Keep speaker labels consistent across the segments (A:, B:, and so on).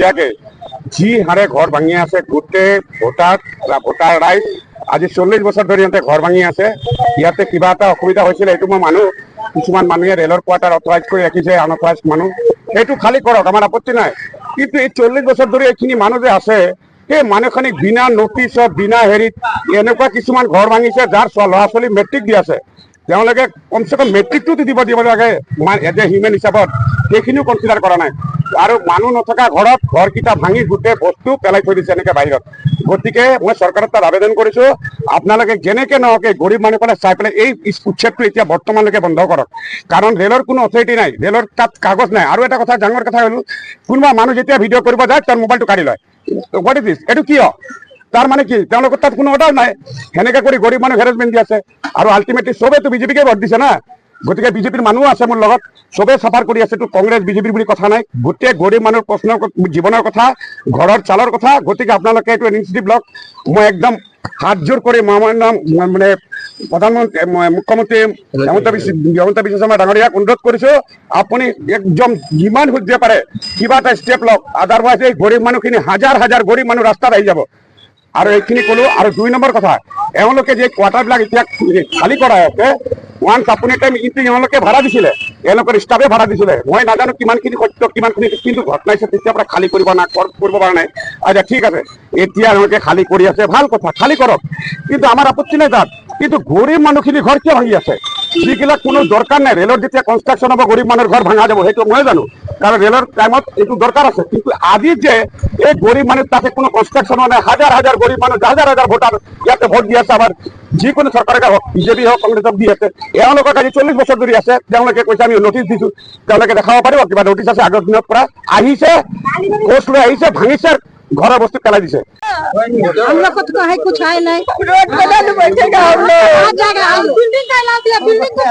A: ইয়াকে যি হারে ঘর ভাঙি আছে গোটেই ভোটার রাইজ আজি 40 বছর ধরে ইয়াতে ঘর ভাঙি আছে। ইয়াতে কিবা এটা অসুবিধা হয়েছিল এইটো মই মানুহ, কিছুমান মানুহে রেলর কোয়ার্টার অথরাইজ করে রাখিছে, আনঅথরাইজ মানুহ এইটো খালি করক, আমার আপত্তি নাই। কিন্তু এই 40 বছর ধরে এইখিনি মানুহ যে আছে সেই মানুহখিনিক বিনা নোটিছত বিনা হেৰিত এনেকুৱা কিছুমান ঘৰ ভাঙিছে যাৰ ল'ৰা ছোৱালী মেট্ৰিক দি আছে, তেওঁলোকে কমচে কম মেট্ৰিকটো দিব লাগে এজ এ হিউমেন হিচাপত, সেইখিনিও কনচিডাৰ কৰা নাই। আৰু মানুহ নথকা ঘৰকেইটা ভাঙি গোটেই বস্তু পেলাই থৈ দিছে এনেকে বাহিৰত। গতিকে মই চৰকাৰৰ তাত আবেদন কৰিছো, আপোনালোকে যেনেকে নহওক গৰীব মানুহসকলে চাই পেলাই এই উচ্ছেদটো এতিয়া বৰ্তমানলৈকে বন্ধ কৰক, কাৰণ ৰেলৰ কোনো অথৰিটি নাই, ৰেলৰ তাত কাগজ নাই। আৰু এটা কথা, ডাঙৰ কথা হ'ল কোনোবা মানুহ যেতিয়া ভিডিঅ' কৰিব যায় তাৰ মোবাইলটো কাঢ়ি লয়। What is this? এইটো কিয়? তাৰ মানে কি তেওঁলোকৰ তাত কোনো অৰ্ডাৰ নাই, সেনেকে কৰি গৰীব মানুহ হেৰেছমেণ্ট দি আছে। আৰু আল্টিমেটলি চবেইতো বিজেপিকে ভোট দিছে না, গতিকে বিজেপিৰ মানুহ আছে মোৰ লগত, চবেই চাফাৰ কৰি আছে। কংগ্ৰেছ বিজেপিৰ বুলি কথা নাই, গোটেই গৰীব মানুহৰ প্ৰশ্নৰ জীৱনৰ কথা, ঘৰৰ চালৰ কথা। গতিকে আপোনালোকে এইটো ইনিচিয়েটিভ লওক। মই একদম হাত জোৰ কৰি মানে প্ৰধানমন্ত্ৰী মুখ্যমন্ত্ৰী হিমন্ত বিশ্ব শৰ্মা ডাঙৰীয়াক অনুৰোধ কৰিছো, আপুনি একদম যিমান সুবিধা পাৰে কিবা এটা ষ্টেপ লওক, আদাৰৱাইজ এই গৰীব মানুহখিনি হাজাৰ হাজাৰ গৰীব মানুহ ৰাস্তাত আহি যাব। আৰু এইখিনি ক'লো। আৰু 2 নম্বৰ কথা, এওঁলোকে যে কোৱাৰ্টাৰবিলাক এতিয়া খালী কৰা আছে, ওৱান্স আপুনি টাইম এওঁলোকে ভাড়া দিছিলে, এওঁলোকৰ ষ্টাফে ভাড়া দিছিলে। মই নাজানো কিমানখিনি সত্য কিমানখিনি, কিন্তু ঘটনাইছে তেতিয়াৰ পৰা খালী কৰিব পৰা নাই। আচ্ছা ঠিক আছে, এতিয়া এওঁলোকে খালী কৰি আছে, ভাল কথা, খালী কৰক, কিন্তু আমাৰ আপত্তি নাই তাত। কিন্তু গৰীব মানুহখিনি ঘৰ কিয় ভাঙি আছে? যিবিলাক কোনো দৰকাৰ নাই। ৰেলৰ যেতিয়া কনষ্ট্ৰাকশ্যন হ'ব গৰীব মানুহৰ ঘৰ ভাঙা যাব, সেইটো মই জানো, কাৰণ ৰেলৰ টাইমত এইটো দৰকাৰ আছে। কিন্তু আজি যে এই গৰীব মানুহ তাতে কোনো কনষ্ট্ৰাকশ্যন হোৱা নাই, হাজাৰ হাজাৰ গৰীব মানুহ, হাজাৰ হাজাৰ ভোটাৰ ইয়াতে ভোট দি আছে, আমাৰ যিকোনো চৰকাৰকে হওক, বিজেপি হওক কংগ্ৰেছক দি আছে। এওঁলোকক আজি 40 বছৰ ধৰি আছে, তেওঁলোকে কৈছে আমি নটিচ দিছো, তেওঁলোকে দেখাব পাৰিব কিবা নটিচ আছে আগৰ দিনৰ পৰা? আহিছে, পোষ্ট লৈ আহিছে, ভাঙিছে, ঘৰৰ বস্তু পেলাই দিছে।
B: हम लोग को तो कहीं कुछ है नहीं, रोड पे नहीं बैठेगा हम लोग, आ जाएगा। बिल्डिंग का ला दिया, बिल्डिंग को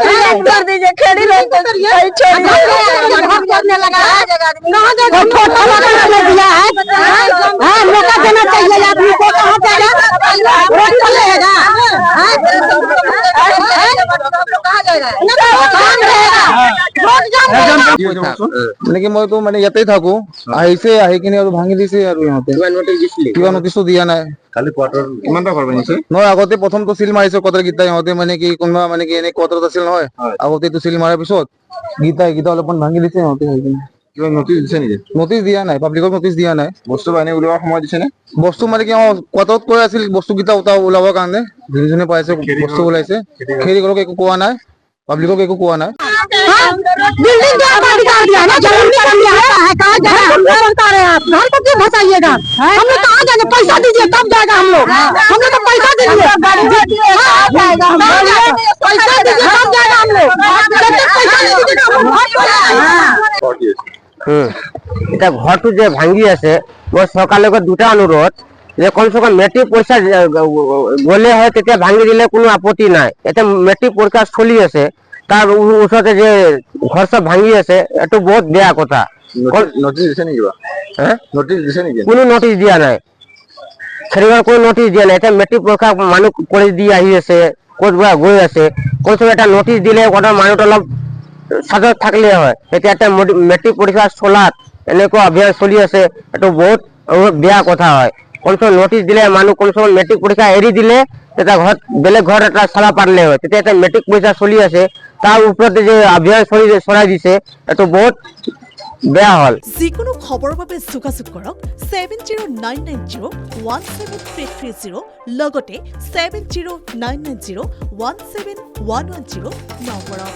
B: कर दीजिए, खेड़ी रोड को सही छोड़िए, भाग जाने लगा है। कहां जाएगा? छोटा वाला ले दिया है, हां मौका देना चाहिए आदमी को। कहां जाएगा? रोड चलेगा, हां कहां जाएगा? कहां रहेगा? रोड जाम
C: মানে কি মইতো মানে ইয়াতেই থাকো, আহিছে আহি কিনে আৰু ভাঙি দিছে। আৰু ইহঁতে কিবা নটিচো দিয়া নাই।
D: খালি কোৱাৰ্টাৰ কিমানটা ঘৰ বনিছে?
C: নহয় আগতে প্ৰথমটো চিল মাৰিছে কোৱাৰ্টাৰ গীতা, ইহঁতে মানে কি কোনোবা মানে কি এনে কোৱাৰ্টাৰত আছিল নহয়, আগতেটো চিল মাৰাৰ পিছত গীতা অলপমান ভাঙি দিছে ইহঁতে।
D: কিবা নটিচ দিছে নেকি?
C: নটিচ দিয়া নাই, পাব্লিকক নটিচ দিয়া নাই।
D: বস্তু বাহিনী উলিওৱাৰ সময় দিছে নে?
C: বস্তু মানে কি কোৱাৰ্টাৰত কৈ আছিল বস্তুকেইটা ওলাবৰ কাৰণে, যোনে পাইছে বস্তু ওলাইছে। খেৰিঘৰক একো কোৱা নাই, পাব্লিকক একো কোৱা নাই।
B: बिल्डिंग का अधिकार दिया ना, जमीन कर दिया है, कहाँ जाएगा? बता रहे हैं आप, घर को क्यों फंसाइएगा? हम लोग कहाँ जाएंगे? पैसा दीजिए तब जाएगा हम लोग तो पैसा दीजिए, पैसा दीजिए तब जाएगा हम लोग। जब तक पैसा नहीं दीजिएगा हम लोग
E: এটা ঘৰটো যে ভাঙি আছে, মই চৰকাৰৰ লগত দুটা অনুৰোধ যে কমচে কম মেট্ৰিক পৰীক্ষা গ'লে হয় তেতিয়া ভাঙি দিলে কোনো আপত্তি নাই। এতিয়া মেট্ৰিক পৰীক্ষা চলি আছে, তাৰ ওচৰতে যে ঘৰ চব ভাঙি আছে, এইটো বহুত বেয়া কথা।
D: নটিচ দিছে নেকি? নটিচ দিছে নেকি?
E: কোনো নটিচ দিয়া নাই, খেৰিঘৰ কোনো নটিচ দিয়া নাই। এতিয়া মেট্ৰিক পৰীক্ষা মানুহ কৰি দি আহি আছে, ক'ত গৈ আছে, কমচে কম এটা নটিচ দিলে কথা মানুহটো অলপ সাজত থাকলে হয়। এতিয়া এটা মেট্ৰিক পৰীক্ষা চলাত এনেকুৱা অভিযান চলি আছে, এইটো বহুত বেয়া কথা হয়। কমচে কম নটিচ দিলে মানুহ কমচে কম মেট্ৰিক পৰীক্ষা এৰি দিলে তেতিয়া ঘৰত বেলেগ ঘৰ এটা চালা পাৰিলে হয়। তেতিয়া এটা মেট্ৰিক পৰীক্ষা চলি আছে, তাৰ ওপৰতে যে অভিযান চলাই দিছে, এইটো বহুত বেয়া হল।
F: যিকোনো খবৰৰ বাবে যোগাযোগ কৰক 7099017330 লগতে 7099017110 নম্বৰত।